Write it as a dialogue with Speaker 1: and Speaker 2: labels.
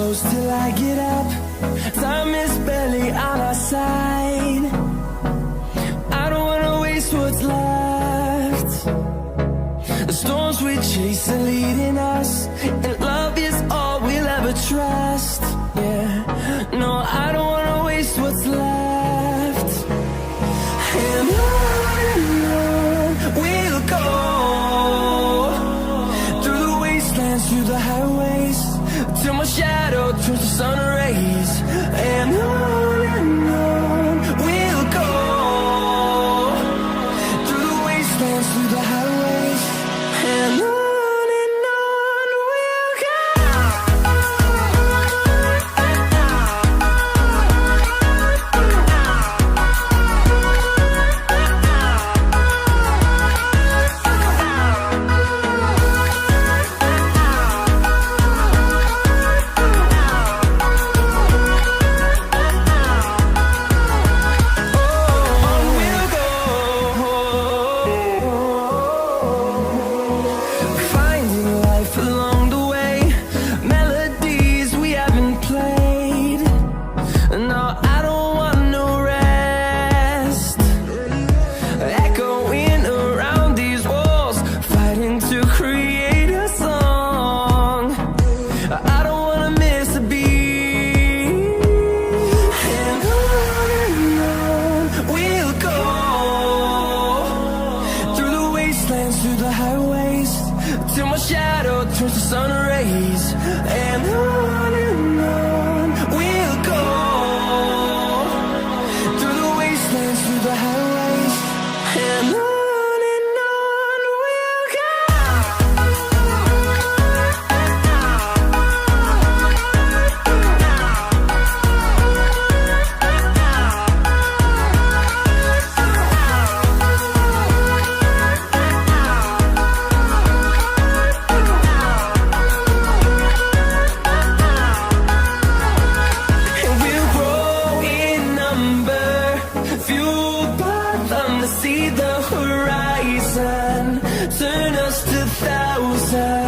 Speaker 1: close till I get up. Time is barely on our side. I don't wanna waste what's left. The storms we chase are leading us, and love is all we'll ever trust. Yeah, no, I don't wanna waste what's left. And on we'll go, through the wastelands, through the highways, till my shadow turns to sun rays. And on we'll go, through the wastelands, through the highways, and on we'll go. Through the highways, till my shadow turns to sun rays. And on we'll go, through the wastelands, through the highways, and on we'll go. See the horizon, turn us to thousands.